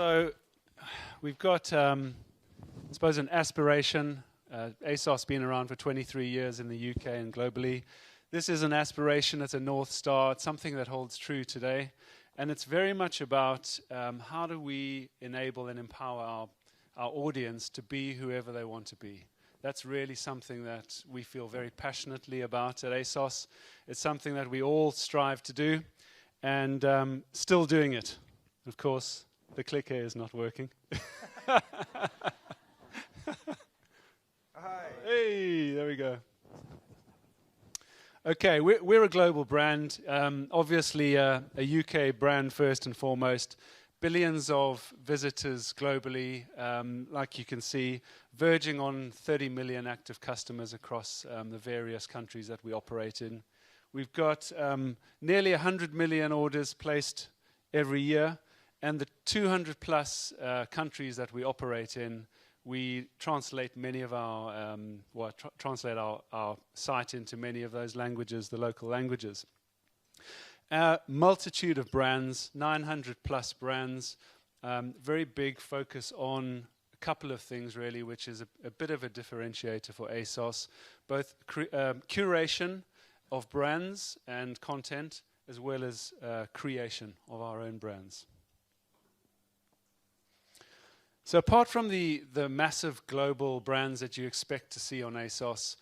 So we've got, I suppose, an aspiration. ASOS been around for 23 years in the UK and globally. This is an aspiration, it's a North Star, it's something that holds true today. And it's very much about how do we enable and empower our audience to be whoever they want to be. That's really something that we feel very passionately about at ASOS. It's something that we all strive to do, and still doing it. Of course, the clicker is not working. Hi. Hey, there we go. Okay, we're a global brand, obviously a UK brand first and foremost. Billions of visitors globally, like you can see, verging on 30 million active customers across the various countries that we operate in. We've got nearly 100 million orders placed every year, and the 200 plus countries that we operate in, we translate many of our, translate our site into many of those languages, the local languages. Multitude of brands, 900 plus brands, very big focus on a couple of things really, which is a bit of a differentiator for ASOS, both curation of brands and content, as well as creation of our own brands. So apart from the massive global brands that you expect to see on ASOS,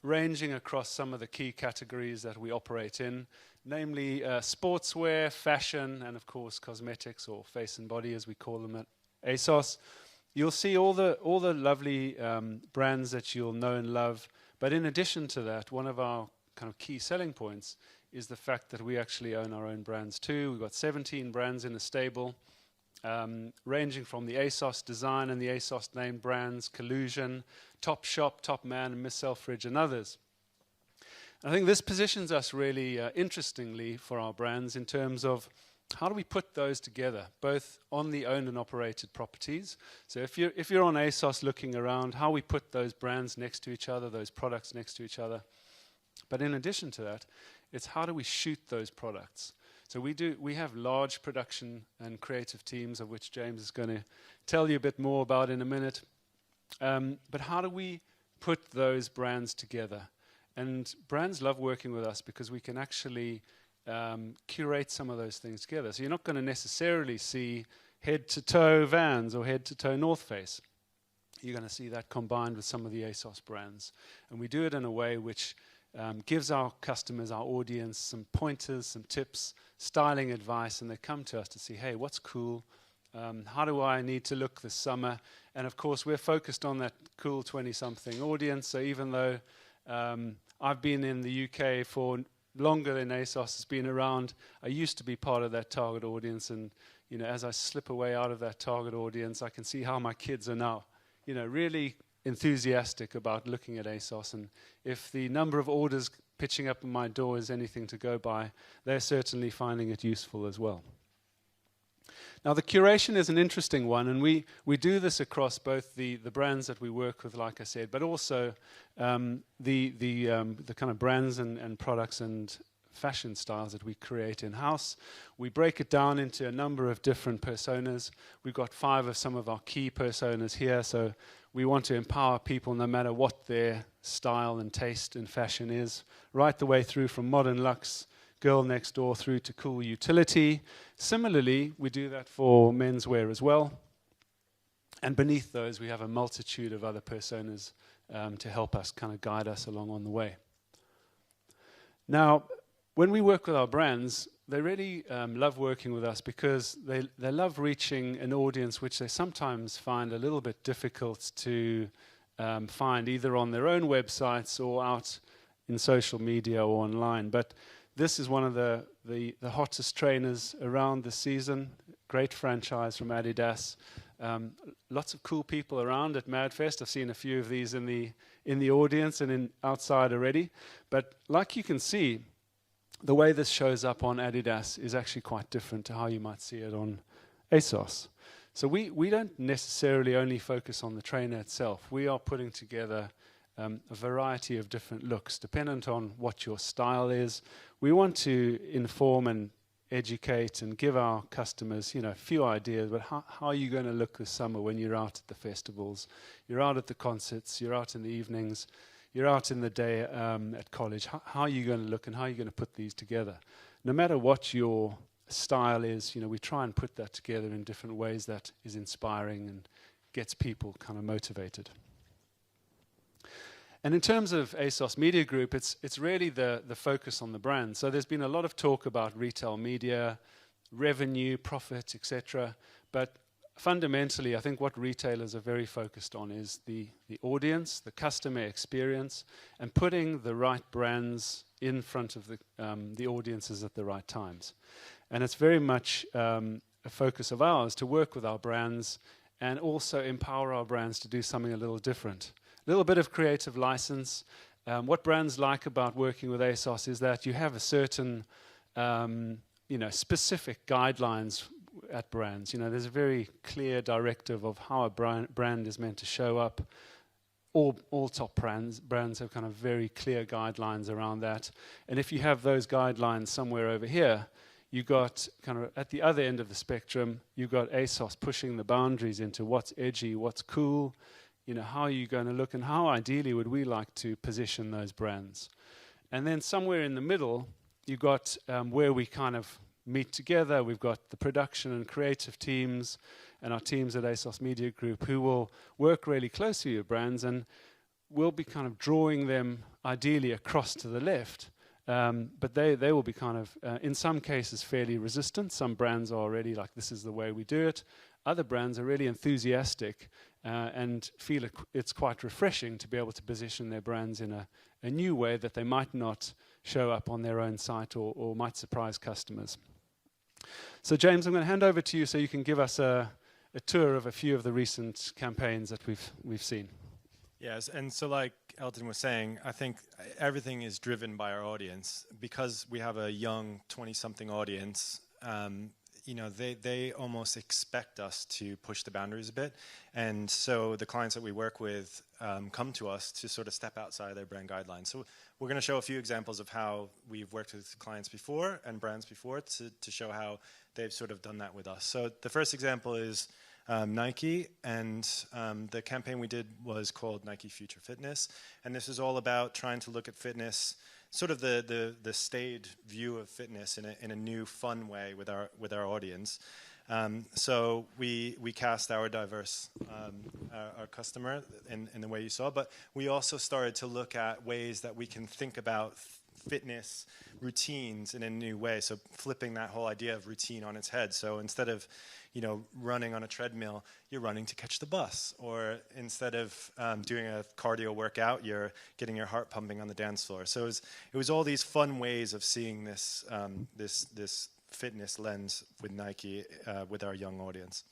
ranging across some of the key categories that we operate in, namely sportswear, fashion, and of course cosmetics, or face and body as we call them at ASOS. You'll see all the lovely brands that you'll know and love. But in addition to that, one of our kind of key selling points is the fact that we actually own our own brands too. We've got 17 brands in the stable, ranging from the ASOS design and the ASOS name brands, Collusion, Topshop, Topman, and Miss Selfridge, and others. I think this positions us really interestingly for our brands in terms of how do we put those together, both on the owned and operated properties. So if you're on ASOS looking around, how we put those brands next to each other, those products next to each other. But in addition to that, it's how do we shoot those products. So we have large production and creative teams, of which James is going to tell you a bit more about in a minute. But how do we put those brands together? And brands love working with us because we can actually curate some of those things together. So you're not going to necessarily see head-to-toe Vans or head-to-toe North Face. You're going to see that combined with some of the ASOS brands. And we do it in a way which gives our customers, our audience, some pointers, some tips, styling advice, and they come to us to see, hey, what's cool? How do I need to look this summer? And of course, we're focused on that cool 20-something audience. So even though I've been in the UK for longer than ASOS has been around, I used to be part of that target audience. And you know, as I slip away out of that target audience, I can see how my kids are now, you know, really enthusiastic about looking at ASOS, and if the number of orders pitching up on my door is anything to go by, they're certainly finding it useful as well. Now the curation is an interesting one, and we do this across both the brands that we work with, like I said, but also the kind of brands and products and fashion styles that we create in-house. We break it down into a number of different personas. We've got 5 of some of our key personas here, so we want to empower people no matter what their style and taste in fashion is, right the way through from modern luxe, girl next door, through to cool utility. Similarly, we do that for menswear as well. And beneath those, we have a multitude of other personas to help us, kind of guide us along on the way. Now, when we work with our brands, they really love working with us because they love reaching an audience which they sometimes find a little bit difficult to find either on their own websites or out in social media or online. But this is one of the hottest trainers around this season. Great franchise from Adidas. Lots of cool people around at MadFest. I've seen a few of these in the audience and outside already. But like you can see, the way this shows up on Adidas is actually quite different to how you might see it on ASOS. So we don't necessarily only focus on the trainer itself. We are putting together a variety of different looks, dependent on what your style is. We want to inform and educate and give our customers, a few ideas about how are you going to look this summer when you're out at the festivals, you're out at the concerts, you're out in the evenings, you're out in the day at college. How are you going to look and how are you going to put these together? No matter what your style is, we try and put that together in different ways that is inspiring and gets people kind of motivated. And in terms of ASOS Media Group, it's really the focus on the brand. So there's been a lot of talk about retail media, revenue, profit, etc. But fundamentally, I think what retailers are very focused on is the audience, the customer experience, and putting the right brands in front of the audiences at the right times. And it's very much a focus of ours to work with our brands and also empower our brands to do something a little different. A little bit of creative license. What brands like about working with ASOS is that you have a certain, specific guidelines at brands. There's a very clear directive of how a brand is meant to show up. All top brands have kind of very clear guidelines around that. And if you have those guidelines somewhere over here, you've got kind of at the other end of the spectrum, you've got ASOS pushing the boundaries into what's edgy, what's cool. How are you going to look and how ideally would we like to position those brands? And then somewhere in the middle, you've got where we kind of meet together. We've got the production and creative teams and our teams at ASOS Media Group who will work really closely with brands and we'll be kind of drawing them ideally across to the left. But they will be kind of, in some cases, fairly resistant. Some brands are already like, this is the way we do it. Other brands are really enthusiastic and feel it's quite refreshing to be able to position their brands in a new way that they might not show up on their own site or might surprise customers. So James, I'm going to hand over to you so you can give us a tour of a few of the recent campaigns that we've seen. Yes, and so like Elton was saying, I think everything is driven by our audience. Because we have a young 20-something audience, they almost expect us to push the boundaries a bit. And so the clients that we work with come to us to sort of step outside their brand guidelines. So we're going to show a few examples of how we've worked with clients before and brands before to show how they've sort of done that with us. So the first example is Nike, and the campaign we did was called Nike Future Fitness. And this is all about trying to look at fitness, sort of the staid view of fitness in a new, fun way with our audience. So we cast our diverse our customer in the way you saw, but we also started to look at ways that we can think about fitness routines in a new way. So flipping that whole idea of routine on its head. So instead of running on a treadmill, you're running to catch the bus. Or instead of doing a cardio workout, you're getting your heart pumping on the dance floor. So it was all these fun ways of seeing this this fitness lens with Nike with our young audience.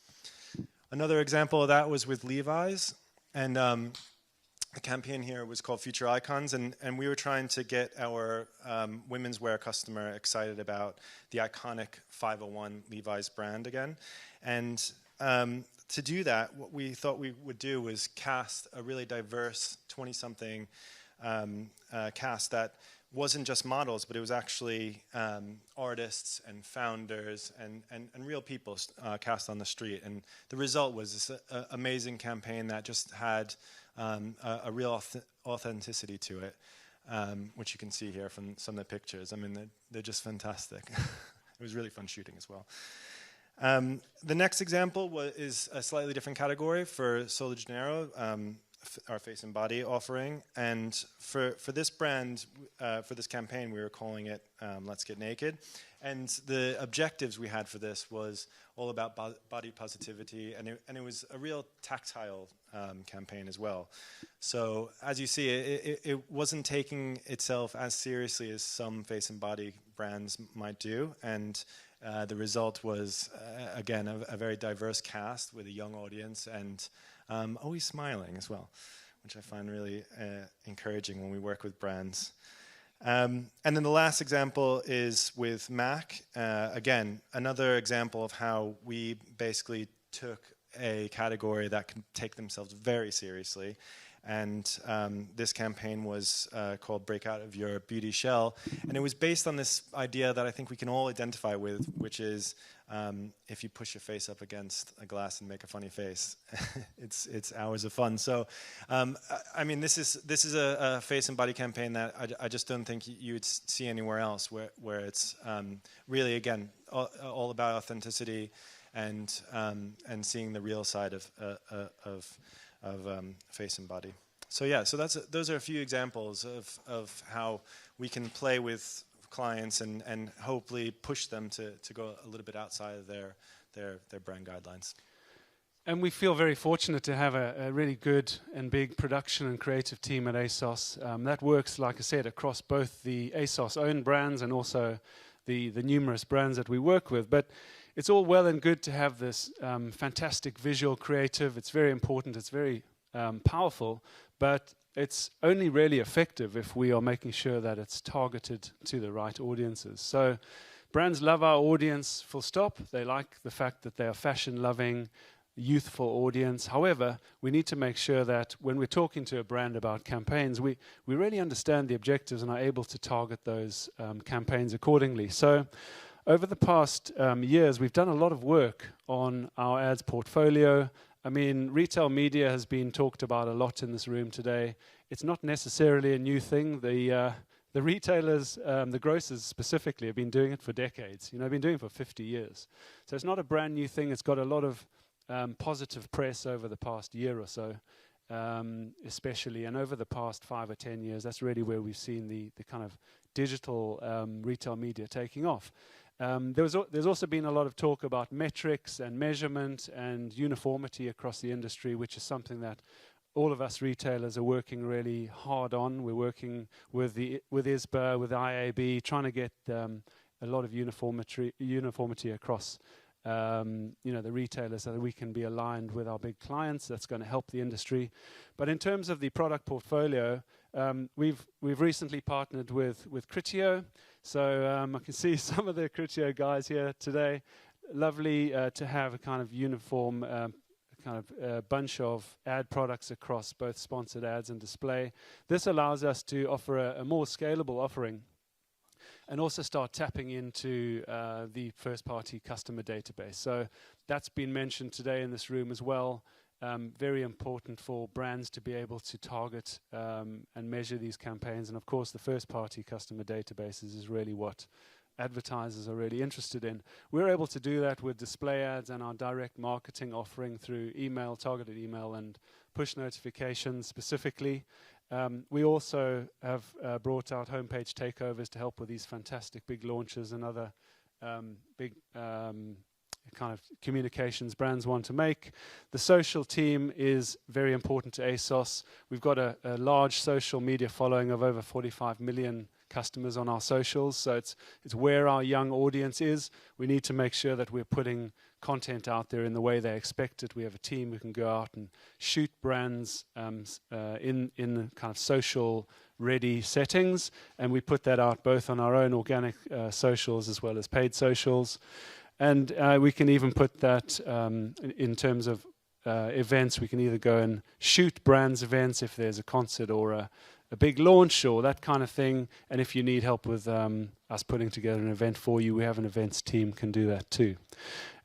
Another example of that was with Levi's, and the campaign here was called Future Icons, and we were trying to get our women's wear customer excited about the iconic 501 Levi's brand again. And to do that, what we thought we would do was cast a really diverse 20-something cast that wasn't just models, but it was actually artists and founders and real people cast on the street. And the result was this amazing campaign that just had a real authenticity to it, which you can see here from some of the pictures. I mean, they're just fantastic. It was really fun shooting as well. The next example is a slightly different category for Sol de Janeiro, our face and body offering. And for this brand, for this campaign, we were calling it Let's Get Naked. And the objectives we had for this was all about body positivity, and it was a real tactile campaign as well. So as you see, it wasn't taking itself as seriously as some face and body brands might do, and the result was, again, a very diverse cast with a young audience and always smiling as well, which I find really encouraging when we work with brands. And then the last example is with MAC. Again, another example of how we basically took a category that can take themselves very seriously And this campaign was called Break Out of Your Beauty Shell. And it was based on this idea that I think we can all identify with, which is if you push your face up against a glass and make a funny face, it's hours of fun. So, I mean, this is a face and body campaign that I just don't think you would see anywhere else, where it's really, again, all about authenticity and seeing the real side of face and body. So yeah, so those are a few examples of how we can play with clients and hopefully push them to go a little bit outside of their brand guidelines. And we feel very fortunate to have a really good and big production and creative team at ASOS. That works, like I said, across both the ASOS owned brands and also the numerous brands that we work with. But it's all well and good to have this fantastic visual creative. It's very important. It's very powerful. But it's only really effective if we are making sure that it's targeted to the right audiences. So brands love our audience, full stop. They like the fact that they are fashion-loving, youthful audience. However, we need to make sure that when we're talking to a brand about campaigns, we really understand the objectives and are able to target those campaigns accordingly. So over the past years, we've done a lot of work on our ads portfolio. I mean, retail media has been talked about a lot in this room today. It's not necessarily a new thing. The retailers, the grocers specifically, have been doing it for decades. You know, they've been doing it for 50 years. So it's not a brand new thing. It's got a lot of positive press over the past year or so, especially, and over the past 5 or 10 years. That's really where we've seen the kind of digital retail media taking off. There's also been a lot of talk about metrics and measurement and uniformity across the industry, which is something that all of us retailers are working really hard on. We're working with ISBA, with IAB, trying to get a lot of uniformity across the retailers so that we can be aligned with our big clients. That's going to help the industry. But in terms of the product portfolio, we've recently partnered with Criteo. So I can see some of the Criteo guys here today. Lovely to have a kind of uniform bunch of ad products across both sponsored ads and display. This allows us to offer a more scalable offering and also start tapping into the first-party customer database. So that's been mentioned today in this room as well. Very important for brands to be able to target and measure these campaigns. And of course, the first-party customer databases is really what advertisers are really interested in. We're able to do that with display ads and our direct marketing offering through email, targeted email, and push notifications specifically. We also have brought out homepage takeovers to help with these fantastic big launches and other big kind of communications brands want to make. The social team is very important to ASOS. We've got a large social media following of over 45 million customers on our socials, so it's where our young audience is. We need to make sure that we're putting content out there in the way they expect it. We have a team who can go out and shoot brands in kind of social ready settings, and we put that out both on our own organic socials as well as paid socials. And we can even put that in terms of events. We can either go and shoot brands events if there's a concert or a big launch or that kind of thing. And if you need help with us putting together an event for you, we have an events team can do that too.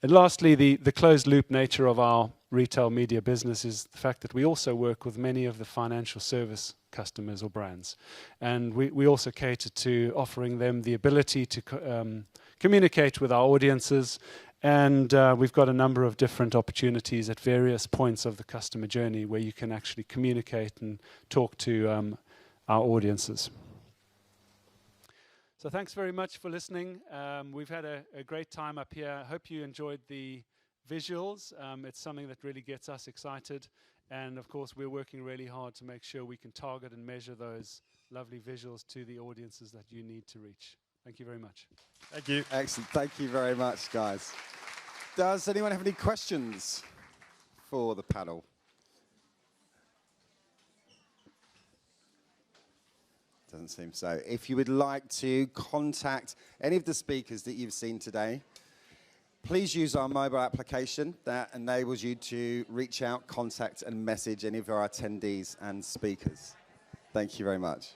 And lastly, the closed loop nature of our retail media business is the fact that we also work with many of the financial service customers or brands. And we also cater to offering them the ability to communicate with our audiences. And we've got a number of different opportunities at various points of the customer journey where you can actually communicate and talk to our audiences. So thanks very much for listening. We've had a great time up here. I hope you enjoyed the visuals. It's something that really gets us excited. And of course, we're working really hard to make sure we can target and measure those lovely visuals to the audiences that you need to reach. Thank you very much. Thank you. Excellent. Thank you very much, guys. Does anyone have any questions for the panel? Doesn't seem so. If you would like to contact any of the speakers that you've seen today, please use our mobile application that enables you to reach out, contact, and message any of our attendees and speakers. Thank you very much.